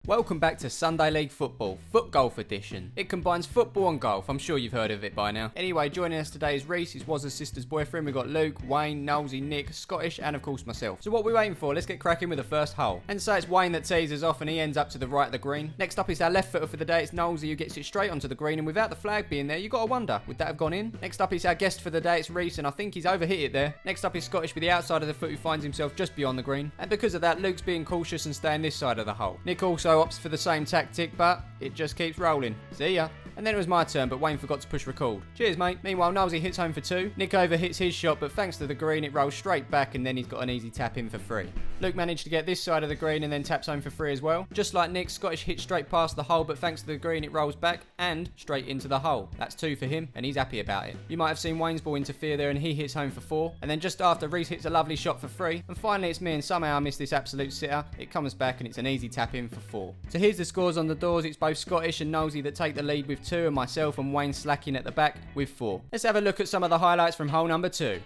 Welcome back to Sunday League Football, FootGolf edition. It combines football and golf, I'm sure you've heard of it by now. Anyway, joining us today is Reese, his was his sister's boyfriend. We've got Luke, Wayne, Nolsey, Nick, Scottish, and of course myself. So what are we waiting for? Let's get cracking with the first hole. And so it's Wayne that tees us off and he ends up to the right of the green. Next up is our left footer for the day, it's Nolsey who gets it straight onto the green, and without the flag being there, you got to wonder, would that have gone in? Next up is our guest for the day, it's Reese, and I think he's overhit it there. Next up is Scottish with the outside of the foot who finds himself just beyond the green. And because of that, Luke's being cautious and staying this side of the hole. Nick also opts for the same tactic, but it just keeps rolling. See ya. And then it was my turn, but Wayne forgot to push record. Cheers, mate. Meanwhile, Nolsey hits home for 2. Nick overhits his shot, but thanks to the green, it rolls straight back, and then he's got an easy tap in for 3. Luke managed to get this side of the green and then taps home for 3 as well. Just like Nick, Scottish hits straight past the hole, but thanks to the green, it rolls back and straight into the hole. That's 2 for him, and he's happy about it. You might have seen Wayne's ball interfere there, and he hits home for 4. And then just after, Reese hits a lovely shot for 3. And finally, it's me, and somehow I miss this absolute sitter. It comes back, and it's an easy tap in for 4. So here's the scores on the doors. It's both Scottish and Nolsey that take the lead with 2, and myself and Wayne slacking at the back with 4. Let's have a look at some of the highlights from hole number 2.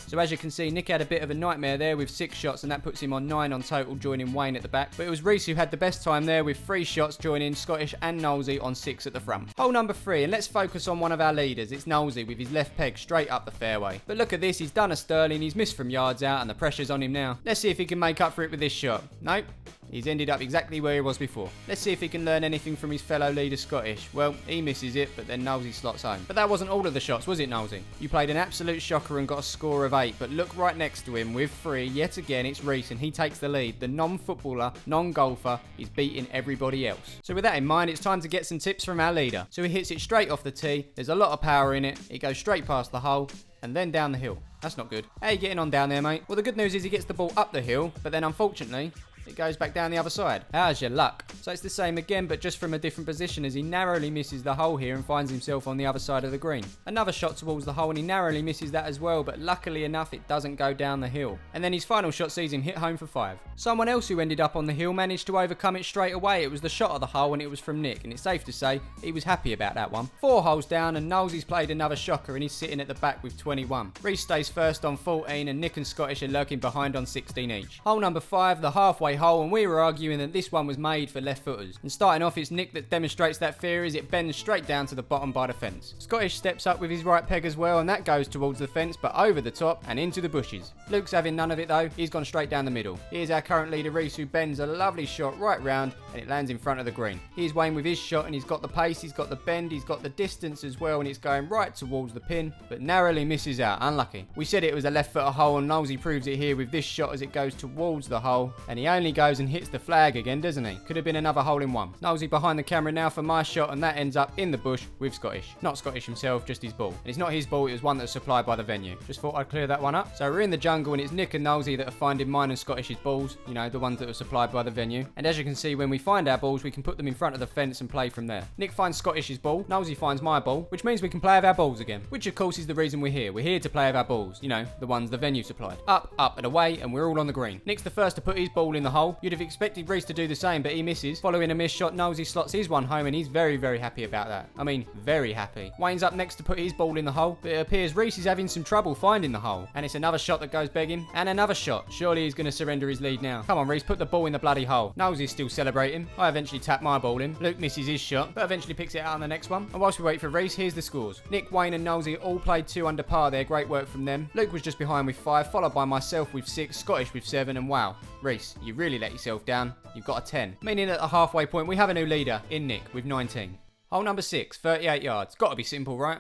So as you can see, Nick had a bit of a nightmare there with 6 shots, and that puts him on 9 on total, joining Wayne at the back. But it was Reese who had the best time there with 3 shots, joining Scottish and Nolsey on 6 at the front. Hole number 3, and let's focus on one of our leaders. It's Nolsey with his left peg straight up the fairway. But look at this, he's done a Sterling, he's missed from yards out, and the pressure's on him now. Let's see if he can make up for it with this shot. Nope. He's ended up exactly where he was before. Let's see if he can learn anything from his fellow leader Scottish. Well, he misses it, but then Nolsey slots home. But that wasn't all of the shots, was it, Nolsey? You played an absolute shocker and got a score of 8, but look right next to him with 3. Yet again, it's Reese, and he takes the lead. The non-footballer, non-golfer, is beating everybody else. So with that in mind, it's time to get some tips from our leader. So he hits it straight off the tee. There's a lot of power in it. It goes straight past the hole and then down the hill. That's not good. How you getting on down there, mate? Well, the good news is he gets the ball up the hill, but then unfortunately, it goes back down the other side. How's your luck? So it's the same again, but just from a different position, as he narrowly misses the hole here and finds himself on the other side of the green. Another shot towards the hole, and he narrowly misses that as well, but luckily enough, it doesn't go down the hill. And then his final shot sees him hit home for 5. Someone else who ended up on the hill managed to overcome it straight away. It was the shot of the hole, and it was from Nick, and it's safe to say he was happy about that one. 4 holes down, and Nolsey's played another shocker, and he's sitting at the back with 21. Reese stays first on 14, and Nick and Scottish are lurking behind on 16 each. Hole number 5, the halfway hole, and we were arguing that this one was made for left footers. And starting off, it's Nick that demonstrates that theory as it bends straight down to the bottom by the fence. Scottish steps up with his right peg as well, and that goes towards the fence, but over the top and into the bushes. Luke's having none of it though, he's gone straight down the middle. Here's our current leader Reese, who bends a lovely shot right round, and it lands in front of the green. Here's Wayne with his shot, and he's got the pace, he's got the bend, he's got the distance as well, and it's going right towards the pin, but narrowly misses out. Unlucky. We said it was a left footer hole, and Nolsey proves it here with this shot as it goes towards the hole, and he only goes and hits the flag again, doesn't he? Could have been another hole in one. Nolsey behind the camera now for my shot, and that ends up in the bush with Scottish. Not Scottish himself, just his ball. And it's not his ball, it was one that was supplied by the venue. Just thought I'd clear that one up. So we're in the jungle, and it's Nick and Nolsey that are finding mine and Scottish's balls. You know, the ones that were supplied by the venue. And as you can see, when we find our balls, we can put them in front of the fence and play from there. Nick finds Scottish's ball, Nolsey finds my ball, which means we can play with our balls again. Which of course is the reason we're here. We're here to play with our balls. You know, the ones the venue supplied. Up, up and away, and we're all on the green. Nick's the first to put his ball in the hole. You'd have expected Reese to do the same, but he misses. Following a missed shot, Nolsey slots his one home, and he's very, very happy about that. I mean, very happy. Wayne's up next to put his ball in the hole, but it appears Reese is having some trouble finding the hole. And it's another shot that goes begging, and another shot. Surely he's going to surrender his lead now. Come on, Reese, put the ball in the bloody hole. Nolsey's still celebrating. I eventually tap my ball in. Luke misses his shot, but eventually picks it out on the next one. And whilst we wait for Reese, here's the scores. Nick, Wayne and Nolsey all played 2 under par there. Great work from them. Luke was just behind with 5, followed by myself with 6, Scottish with 7, and wow, Reese, you really let yourself down. You've got a 10. Meaning at the halfway point, we have a new leader in Nick with 19. Hole number 6, 38 yards. Got to be simple, right?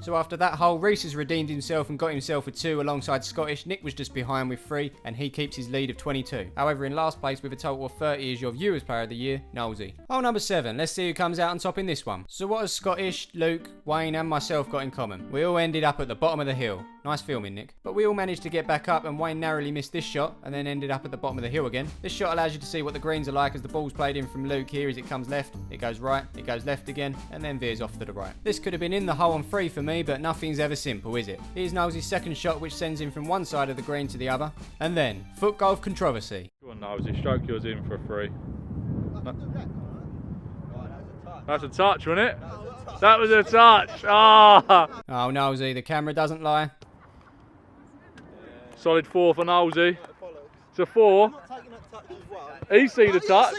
So after that hole, Reese has redeemed himself and got himself a 2 alongside Scottish. Nick was just behind with 3, and he keeps his lead of 22. However, in last place with a total of 30 is your Viewers Player of the Year, Nosey. Hole number 7. Let's see who comes out on top in this one. So what has Scottish, Luke, Wayne and myself got in common? We all ended up at the bottom of the hill. Nice filming, Nick. But we all managed to get back up, and Wayne narrowly missed this shot and then ended up at the bottom of the hill again. This shot allows you to see what the greens are like as the ball's played in from Luke here as it comes left, it goes right, it goes left again, and then veers off to the right. This could have been in the hole on 3 for me, but nothing's ever simple, is it? Here's Nosey's second shot, which sends him from one side of the green to the other. And then, FootGolf controversy. Go on, Nosey, stroke yours in for a 3. That's a touch, wasn't it? That was a touch. Ah! Oh, Nosey, the camera doesn't lie. Solid 4 for Nosey. It's a 4. He's seen the touch.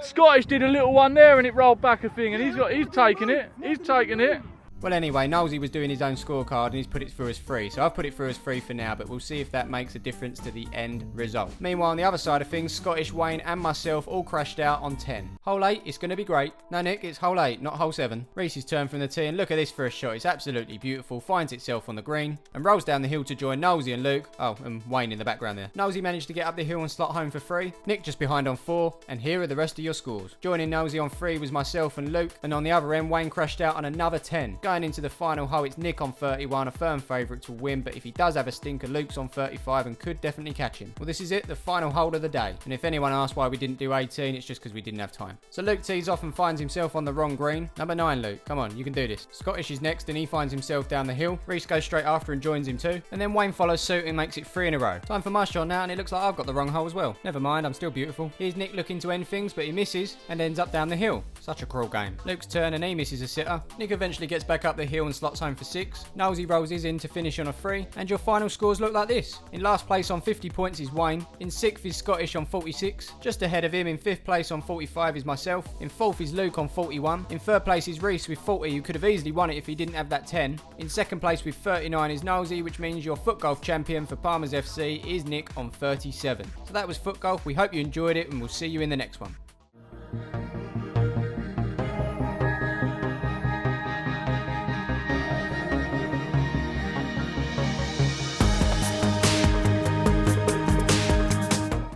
Scottish did a little one there and it rolled back a thing, and he's taking it. He's taking it. Well, anyway, Nosey was doing his own scorecard and he's put it through as 3. So I've put it through as 3 for now, but we'll see if that makes a difference to the end result. Meanwhile, on the other side of things, Scottish, Wayne and myself all crashed out on 10. Hole 8, it's going to be great. No, Nick, it's hole 8, not hole 7. Reese's turn from the tee, and look at this for a shot. It's absolutely beautiful. Finds itself on the green and rolls down the hill to join Nosey and Luke. Oh, and Wayne in the background there. Nosey managed to get up the hill and slot home for 3. Nick just behind on 4, and here are the rest of your scores. Joining Nosey on 3 was myself and Luke, and on the other end, Wayne crashed out on another 10. Going into the final hole, it's Nick on 31, a firm favourite to win, but if he does have a stinker, Luke's on 35 and could definitely catch him. Well, this is it, the final hole of the day. And if anyone asks why we didn't do 18, it's just because we didn't have time. So Luke tees off and finds himself on the wrong green. Number 9, Luke. Come on, you can do this. Scottish is next and he finds himself down the hill. Reese goes straight after and joins him too. And then Wayne follows suit and makes it 3 in a row. Time for my shot now, and it looks like I've got the wrong hole as well. Never mind, I'm still beautiful. Here's Nick looking to end things, but he misses and ends up down the hill. Such a cruel game. Luke's turn and he misses a sitter. Nick eventually gets back up the hill and slots home for 6. Nosey rolls his in to finish on a 3, and your final scores look like this. In last place on 50 points is Wayne. In 6th is Scottish on 46. Just ahead of him in 5th place on 45 is myself. In 4th is Luke on 41. In 3rd place is Reese with 40, who could have easily won it if he didn't have that 10. In 2nd place with 39 is Nosey, which means your FootGolf champion for Palmer's FC is Nick on 37. So that was FootGolf. We hope you enjoyed it, and we'll see you in the next one.